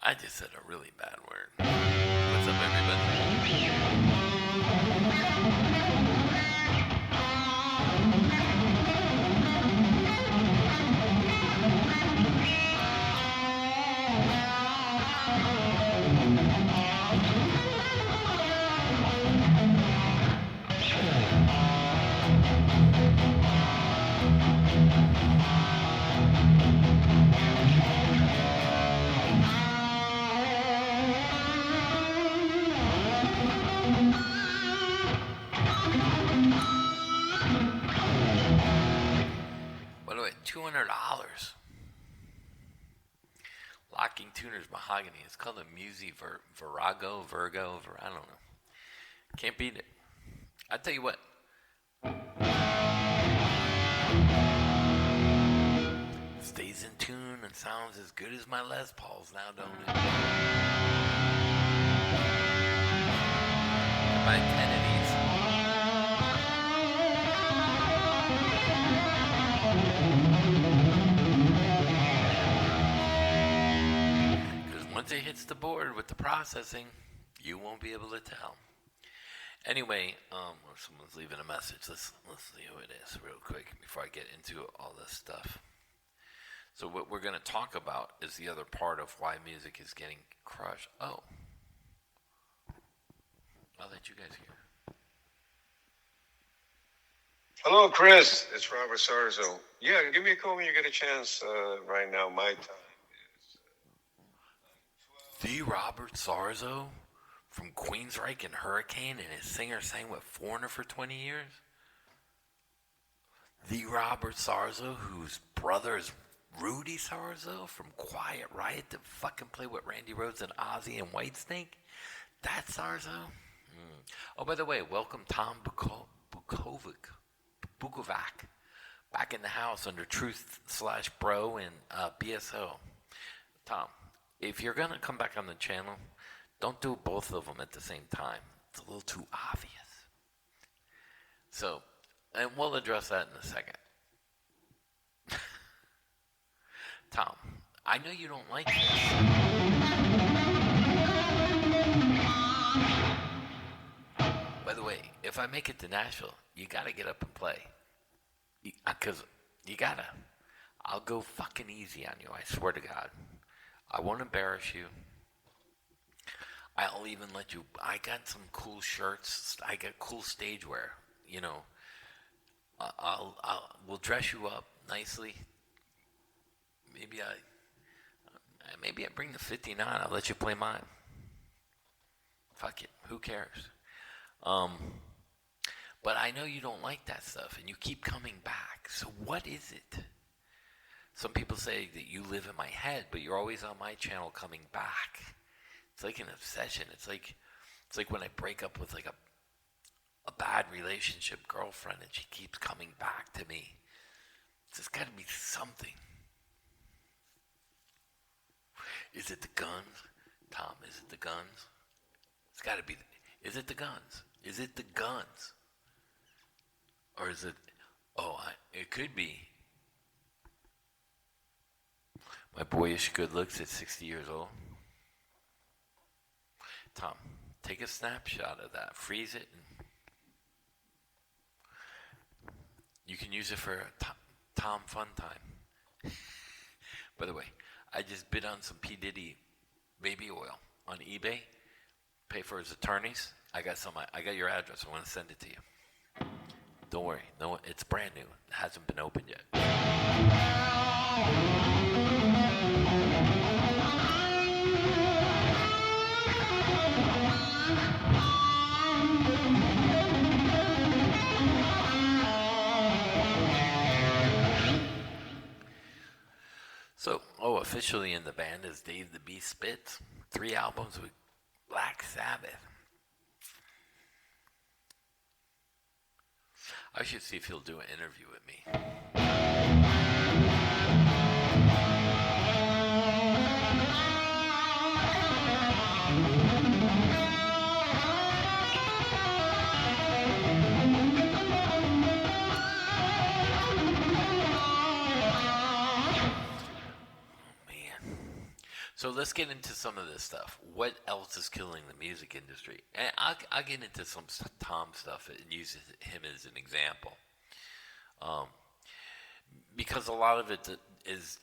I just said a really bad word. What's up, everybody? By the way, $200. Locking tuners mahogany. It's called a Virgo. I don't know. Can't beat it. I tell you what. Stays in tune and sounds as good as my Les Pauls now, don't it? Buy 10 of these. Because once it hits the board with the processing, you won't be able to tell. Anyway, someone's leaving a message. Let's see who it is real quick before I get into all this stuff. So what we're going to talk about is the other part of why music is getting crushed. Oh. I'll let you guys hear. Hello, Chris. It's Robert Sarzo. Yeah, give me a call when you get a chance. Right now, my time is... The Robert Sarzo from Queensryche and Hurricane, and his singer sang with Foreigner for 20 years? The Robert Sarzo, whose brother is Rudy Sarzo from Quiet Riot that fucking played with Randy Rhoads and Ozzy and Whitesnake? That's Sarzo? Oh, by the way, welcome Tom Bukovac. Back in the house under Truth/Bro and BSO. Tom, if you're going to come back on the channel, don't do both of them at the same time. It's a little too obvious. So, and we'll address that in a second. Tom, I know you don't like this. By the way, if I make it to Nashville, you gotta get up and play. Because you gotta. I'll go fucking easy on you, I swear to God. I won't embarrass you. I'll even let you. I got some cool shirts. I got cool stage wear. You know, we'll dress you up nicely. Maybe I bring the 59. I'll let you play mine. Fuck it. Who cares? But I know you don't like that stuff, and you keep coming back. So what is it? Some people say that you live in my head, but you're always on my channel coming back. It's like an obsession. It's like when I break up with like a bad relationship girlfriend, and she keeps coming back to me. There's got to be something. Is it the guns? Tom, is it the guns? It's got to be. Is it the guns? Is it the guns? Or is it... it could be. My boyish good looks at 60 years old. Tom, take a snapshot of that. Freeze it. And you can use it for a Tom fun time. By the way, I just bid on some P. Diddy baby oil on eBay. Pay for his attorneys. I got your address. I want to send it to you. Don't worry. No, it's brand new. It hasn't been opened yet. So, officially in the band is Dave the Beast Spitz. 3 albums with Black Sabbath. I should see if he'll do an interview with me. So let's get into some of this stuff. What else is killing the music industry? And I'll get into some Tom stuff and use him as an example. Because a lot of it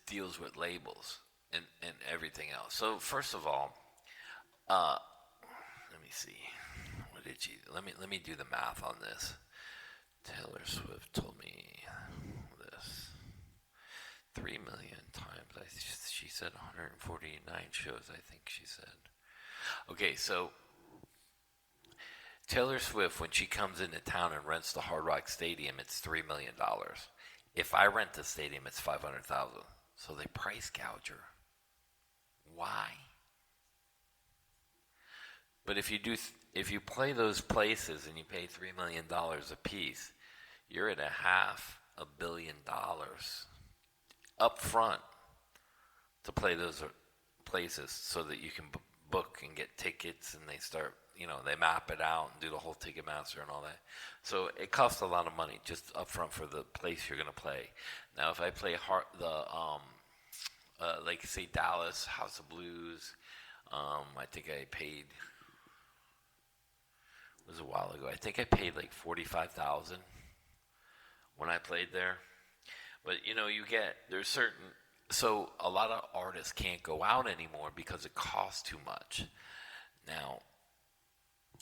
deals with labels and everything else. So first of all, let me see. What did she? Let me do the math on this. Taylor Swift told me this. 3 million times. She said 149 shows, I think she said. Okay, so Taylor Swift, when she comes into town and rents the Hard Rock Stadium, it's $3 million. If I rent the stadium, it's $500,000. So they price gouge her. Why? But if you play those places and you pay $3 million a piece, you're at $500 million up front to play those places so that you can book and get tickets, and they start, they map it out and do the whole Ticketmaster and all that. So it costs a lot of money just up front for the place you're going to play. Now, if I play like say Dallas House of Blues, I think I paid, it was a while ago, I think I paid like $45,000 when I played there. But there's certain, so a lot of artists can't go out anymore because it costs too much. Now,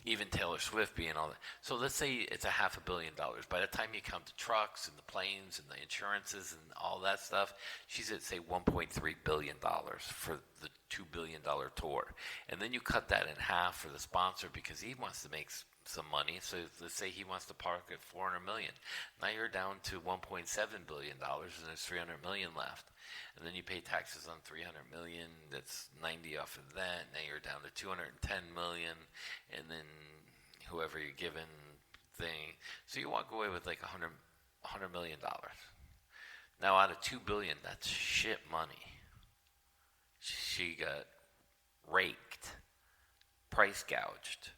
even Taylor Swift being all that. So let's say it's $500 million. By the time you count the trucks and the planes and the insurances and all that stuff, she's at, say, $1.3 billion for the $2 billion tour. And then you cut that in half for the sponsor because he wants to make some money. So let's say he wants to park at $400 million. Now you're down to $1.7 billion, and there's $300 million left. And then you pay taxes on $300 million. That's 90 off of that. Now you're down to $210 million, and then whoever you're giving thing. So you walk away with like $100 million. Now out of $2 billion, that's shit money. She got raked, price gouged.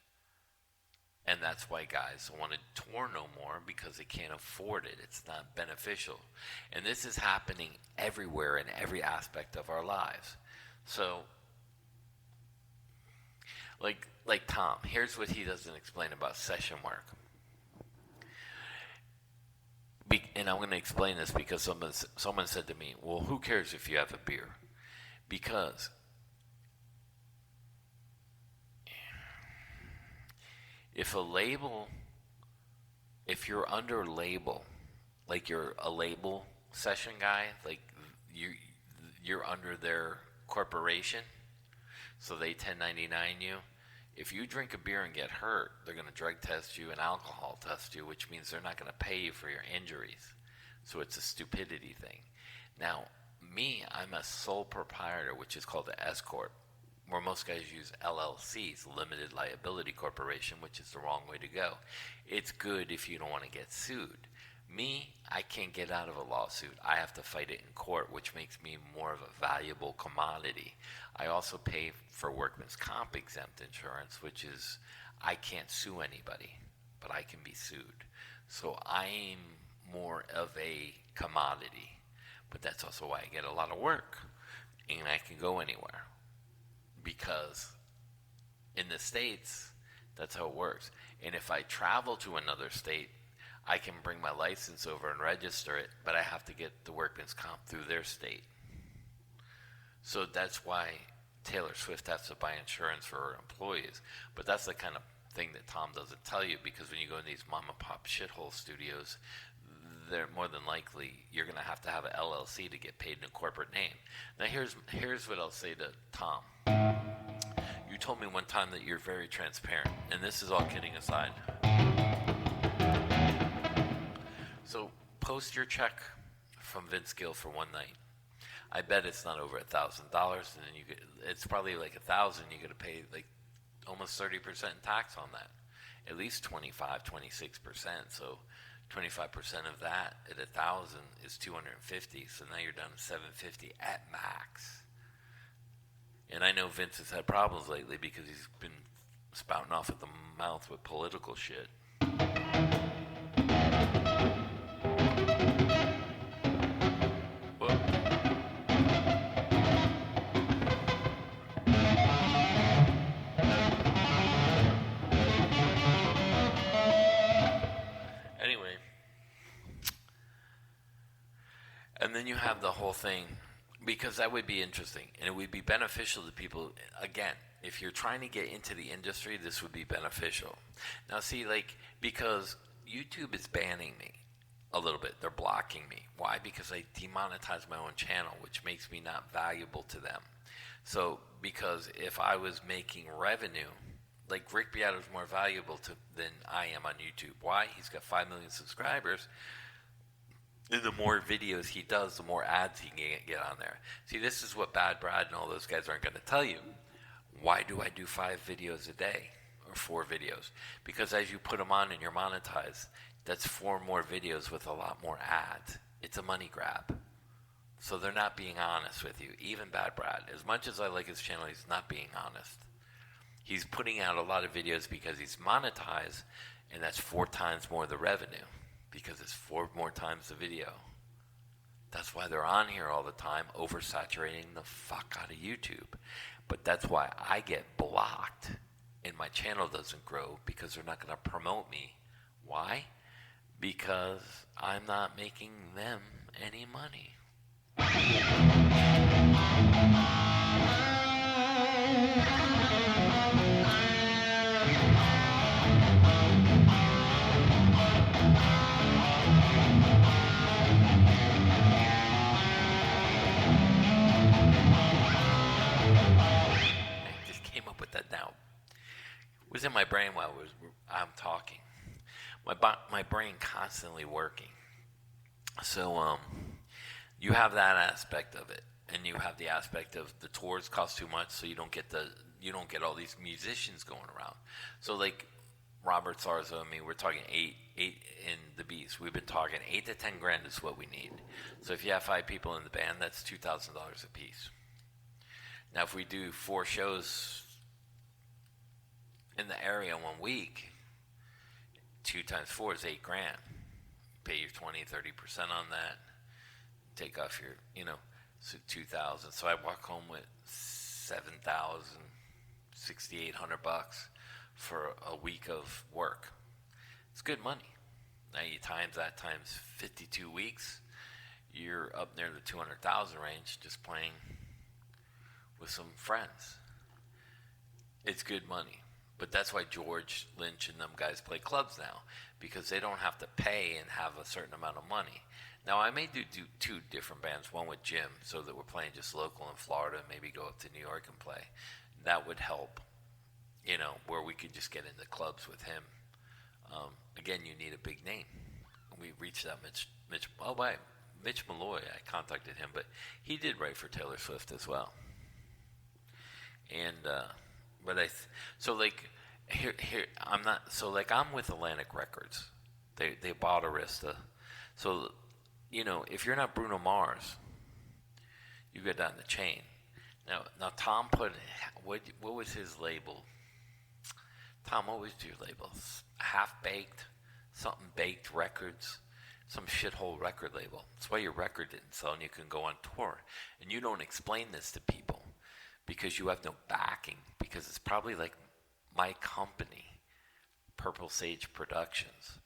And that's why guys don't want to tour no more, because they can't afford it. It's not beneficial. And this is happening everywhere in every aspect of our lives. So, like Tom, here's what he doesn't explain about session work. And I'm going to explain this because someone said to me, well, who cares if you have a beer? Because if you're under a label, like you're a label session guy, like you're under their corporation, so they 1099 you. If you drink a beer and get hurt, they're going to drug test you and alcohol test you, which means they're not going to pay you for your injuries. So it's a stupidity thing. Now, I'm a sole proprietor, which is called an S Corp, where most guys use LLCs, limited liability corporation, which is the wrong way to go. It's good if you don't want to get sued. I can't get out of a lawsuit. I have to fight it in court, which makes me more of a valuable commodity. I also pay for workman's comp exempt insurance, which is I can't sue anybody, but I can be sued. So I'm more of a commodity, but that's also why I get a lot of work, and I can go anywhere. Because in the States, that's how it works. And if I travel to another state, I can bring my license over and register it, but I have to get the workman's comp through their state. So that's why Taylor Swift has to buy insurance for her employees. But that's the kind of thing that Tom doesn't tell you, because when you go in these mom and pop shithole studios, they're more than likely you're going to have an LLC to get paid in a corporate name. Now here's what I'll say to Tom. You told me one time that you're very transparent, and this is all kidding aside. So post your check from Vince Gill for one night. I bet it's not over $1,000, and then it's probably like $1,000. You got to pay like almost 30% tax on that, at least 25, 26%. So 25% of that at 1,000 is 250. So now you're down to 750 at max. And I know Vince has had problems lately because he's been spouting off at the mouth with political shit. And then you have the whole thing, because that would be interesting and it would be beneficial to people. Again, if you're trying to get into the industry, this would be beneficial. Now, see, like, because YouTube is banning me a little bit, they're blocking me. Why? Because I demonetize my own channel, which makes me not valuable to them. So, because if I was making revenue, like Rick Beato is more valuable than I am on YouTube. Why? He's got 5 million subscribers. And the more videos he does, the more ads he can get on there. See, this is what Bad Brad and all those guys aren't going to tell you. Why do I do 5 videos a day or 4 videos? Because as you put them on and you're monetized, that's 4 more videos with a lot more ads. It's a money grab. So they're not being honest with you. Even Bad Brad, as much as I like his channel, he's not being honest. He's putting out a lot of videos because he's monetized, and that's 4 times more the revenue. Because it's 4 more times the video. That's why they're on here all the time, oversaturating the fuck out of YouTube. But that's why I get blocked and my channel doesn't grow, because they're not going to promote me. Why? Because I'm not making them any money. That now was in my brain while I'm talking. My brain constantly working. So you have that aspect of it, and you have the aspect of the tours cost too much, so you don't get all these musicians going around. So like Robert Sarzo and me, we're talking eight in the Beast. We've been talking 8 to 10 grand is what we need. So if you have 5 people in the band, that's $2,000 a piece. Now if we do 4 shows in the area 1 week, 2 times 4 is $8 grand. Pay your 20-30% on that. Take off your, so $2,000. So I walk home with $7,000, $6,800 for a week of work. It's good money. Now you times that times 52 weeks, you're up near the 200,000 range just playing with some friends. It's good money. But that's why George Lynch and them guys play clubs now, because they don't have to pay and have a certain amount of money. Now, I may do 2 different bands, one with Jim, so that we're playing just local in Florida, and maybe go up to New York and play. That would help, where we could just get into clubs with him. Again, you need a big name. We reached out Mitch Malloy. I contacted him, but he did write for Taylor Swift as well. And but I'm with Atlantic Records. They bought Arista. So, if you're not Bruno Mars, you go down the chain. Now Tom what was his label? Tom, what was your label? Half Baked, something Baked Records, some shithole record label. That's why your record didn't sell and you can go on tour. And you don't explain this to people because you have no backing, because it's probably like my company, Purple Sage Productions,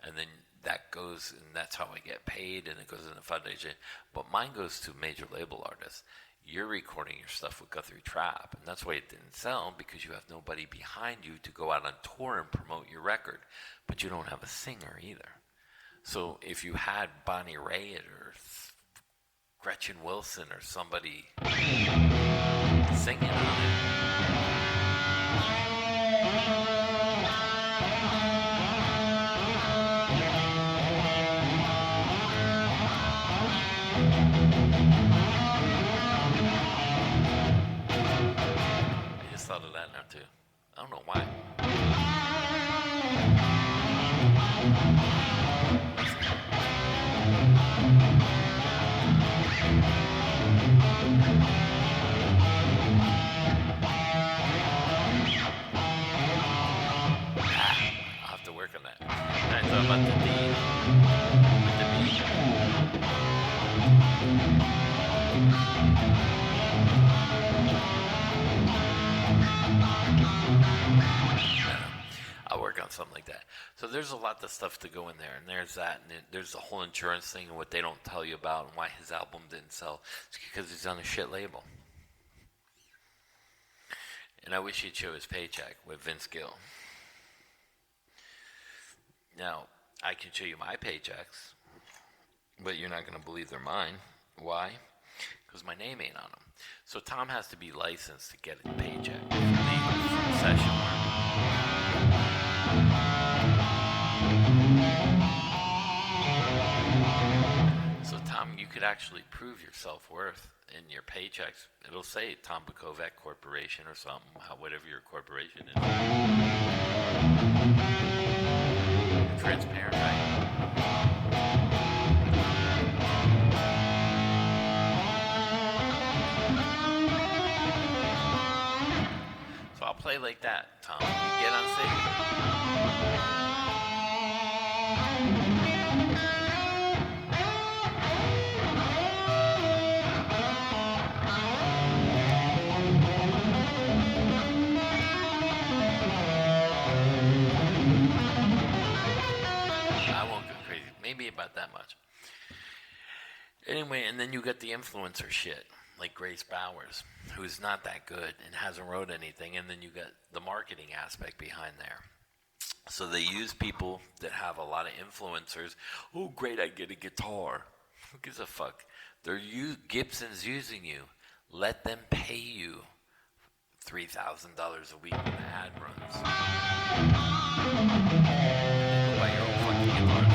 and then that goes, and that's how I get paid, and it goes in the foundation. But mine goes to major label artists. You're recording your stuff with Guthrie Trap, and that's why it didn't sell, because you have nobody behind you to go out on tour and promote your record, but you don't have a singer either. So if you had Bonnie Raitt or Gretchen Wilson or somebody singing on it, thought of that now too. I don't know why. I'll have to work on that. I thought about the D. I'll work on on something like that. So there's a lot of stuff to go in there, and there's that, and there's the whole insurance thing and what they don't tell you about and why his album didn't sell. It's because he's on a shit label. And I wish he'd show his paycheck with Vince Gill. Now, I can show you my paychecks, but you're not going to believe they're mine. Why? Because my name ain't on them. So Tom has to be licensed to get a paycheck from session work. So Tom, you could actually prove your self-worth in your paychecks. It'll say Tom Bukovac Corporation or something, whatever your corporation is. You're transparent, right? So I'll play like that, Tom. You get on stage. Maybe about that much. Anyway, and then you get the influencer shit, like Grace Bowers, who's not that good and hasn't wrote anything, and then you got the marketing aspect behind there. So they use people that have a lot of influencers. Oh, great, I get a guitar. Who gives a fuck? Gibson's using you. Let them pay you $3,000 a week when the ad runs. Buy your own fucking guitars.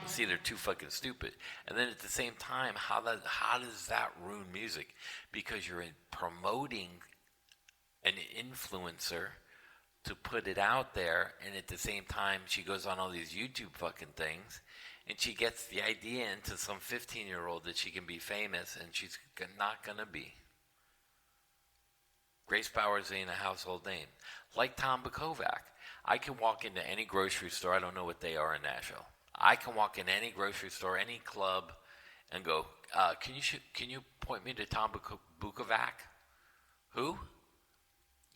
See, they're too fucking stupid. And then at the same time, how does that ruin music? Because you're promoting an influencer to put it out there, and at the same time, she goes on all these YouTube fucking things, and she gets the idea into some 15-year-old that she can be famous, and she's not gonna be. Grace Bowers ain't a household name. Like Tom Bukovac. I can walk into any grocery store, I don't know what they are in Nashville. I can walk in any grocery store, any club, and go, can you point me to Tom Bukovac? Who?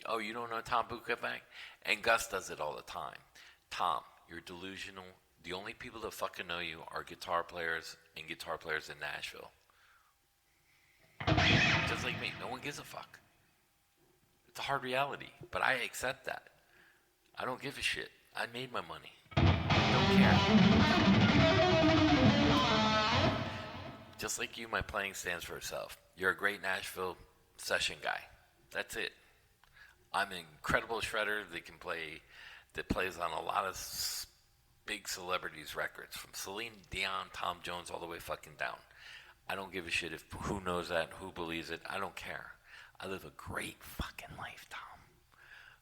Oh, you don't know Tom Bukovac? And Gus does it all the time. Tom, you're delusional. The only people that fucking know you are guitar players and guitar players in Nashville. Just like me. No one gives a fuck. It's a hard reality, but I accept that. I don't give a shit. I made my money. Don't care. Just like you, my playing stands for itself. You're a great Nashville session guy. That's it. I'm an incredible shredder that plays on a lot of big celebrities' records, from Celine Dion, Tom Jones, all the way fucking down. I don't give a shit if who knows that, who believes it. I don't care. I live a great fucking life, Tom.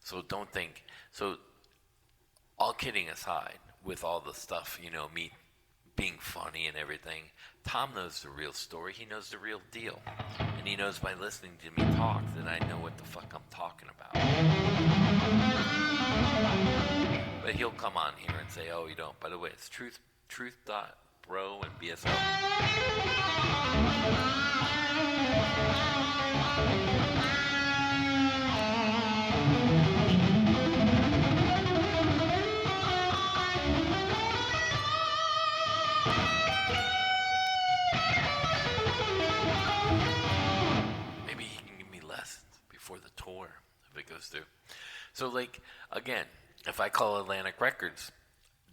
So don't think. So all kidding aside, with all the stuff, me being funny and everything, Tom knows the real story. He knows the real deal. And he knows by listening to me talk that I know what the fuck I'm talking about. But he'll come on here and say, oh, you don't. By the way, it's truth.bro and BSO. Maybe he can give me lessons before the tour if it goes through. So, again, if I call Atlantic Records,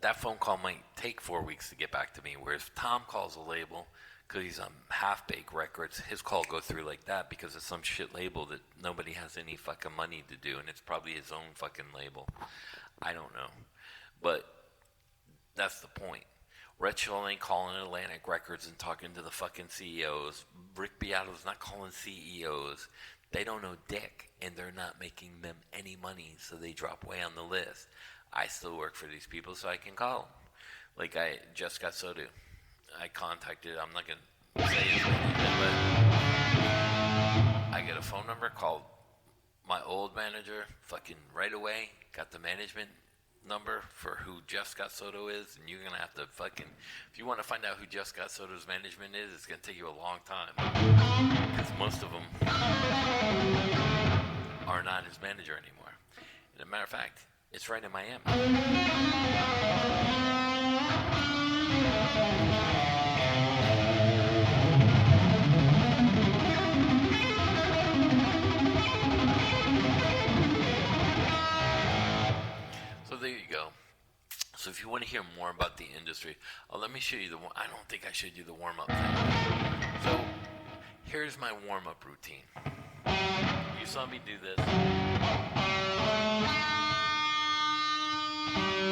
that phone call might take 4 weeks to get back to me. Whereas if Tom calls a label, because he's on Half-Baked Records, his call goes through like that because it's some shit label that nobody has any fucking money to do, and it's probably his own fucking label. I don't know. But that's the point. Red Shaw ain't calling Atlantic Records and talking to the fucking CEOs. Rick Beato's not calling CEOs. They don't know dick, and they're not making them any money, so they drop way on the list. I still work for these people, so I can call them. Like I just got Sodu. I contacted, I'm not going to say his name, but I get a phone number, called my old manager fucking right away, got the management number for who Just Got Soto is, and you're going to have to fucking, if you want to find out who Just Got Soto's management is, it's going to take you a long time. Because most of them are not his manager anymore. And as a matter of fact, It's right in Miami. So there you go. So if you want to hear more about the industry, let me show you the. I don't think I showed you the warm up thing. So here's my warm up routine. You saw me do this. You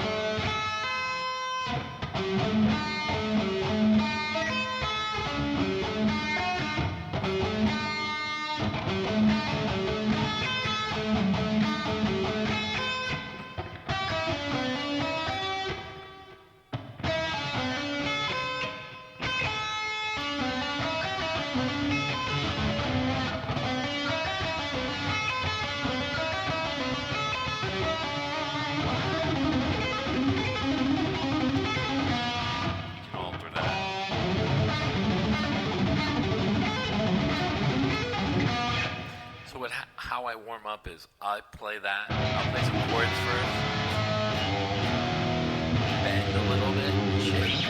can alter that. So how I warm up is I play that. I'll play some chords first, bend a little bit, shake,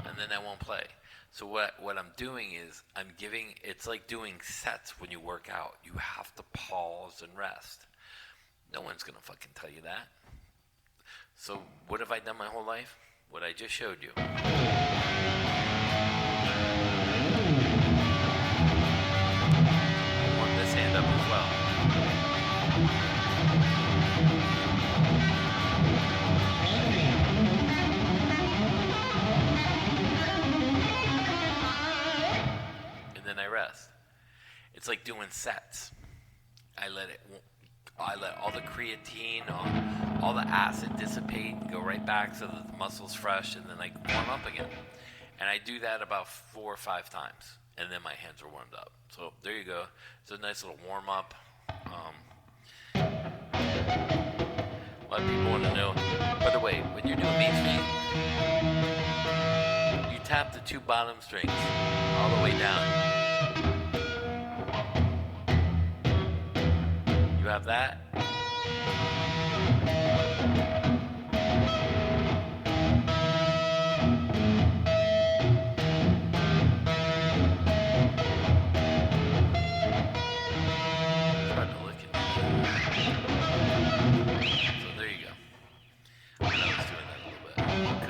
and then I won't play. So what I'm doing is it's like doing sets when you work out. You have to pause and rest. No one's gonna fucking tell you that. So what have I done my whole life? What I just showed you. Warm this hand up as well. And then I rest. It's like doing sets. I let all the creatine, all the acid dissipate and go right back so that the muscle's fresh, and then I warm up again. And I do that about 4 or 5 times, and then my hands are warmed up. So there you go. It's a nice little warm up. A lot of people want to know. By the way, when you're doing meat feet, you tap the 2 bottom strings all the way down. You have that.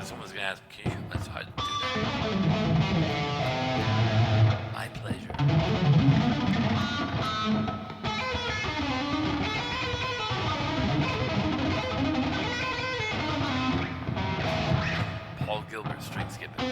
Someone's gonna ask, can you show us how to do that? My pleasure. Paul Gilbert string skipping.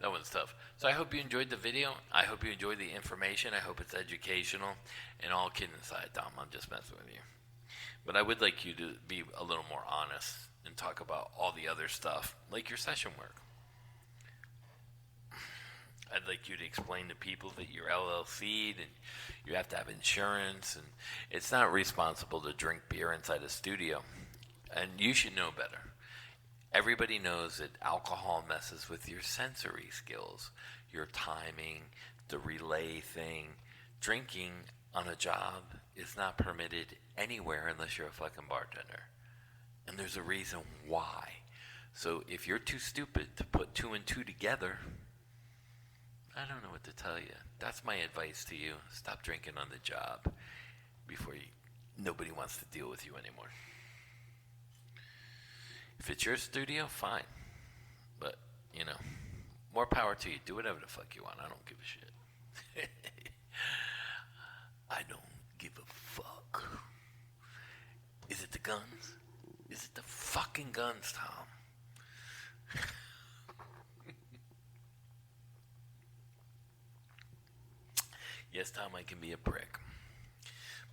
That one's tough. So I hope you enjoyed the video. I hope you enjoyed the information. I hope it's educational. And all kidding aside, Tom, I'm just messing with you. But I would like you to be a little more honest and talk about all the other stuff, like your session work. I'd like you to explain to people that you're LLC'd and you have to have insurance, and it's not responsible to drink beer inside a studio. And you should know better. Everybody knows that alcohol messes with your sensory skills, your timing, the relay thing. Drinking on a job is not permitted anywhere unless you're a fucking bartender. And there's a reason why. So if you're too stupid to put 2 and 2 together, I don't know what to tell you. That's my advice to you. Stop drinking on the job before nobody wants to deal with you anymore. If it's your studio, fine. But, more power to you. Do whatever the fuck you want. I don't give a shit. I don't give a fuck. Is it the guns? Is it the fucking guns, Tom? Yes, Tom, I can be a prick.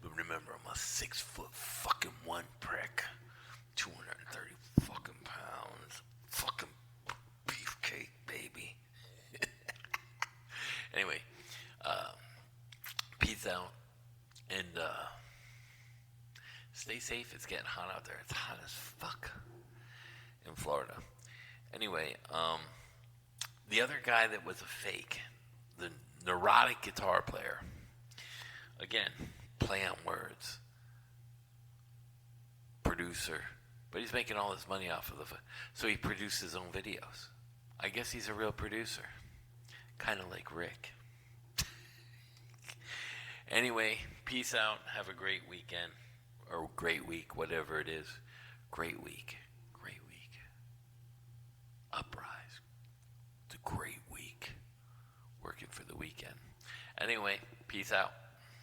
But remember, I'm a 6'1" prick. 230 fucking pounds. Fucking beefcake, baby. Anyway, peace out. And stay safe. It's getting hot out there. It's hot as fuck in Florida. Anyway, the other guy that was a fake, the neurotic guitar player, again, play on words, producer, but he's making all his money off of so he produced his own videos. I guess he's a real producer, kind of like Rick. Anyway, peace out. Have a great weekend, or great week, whatever it is. Great week. Great week. Uprise. It's a great week. Working for the weekend. Anyway, peace out.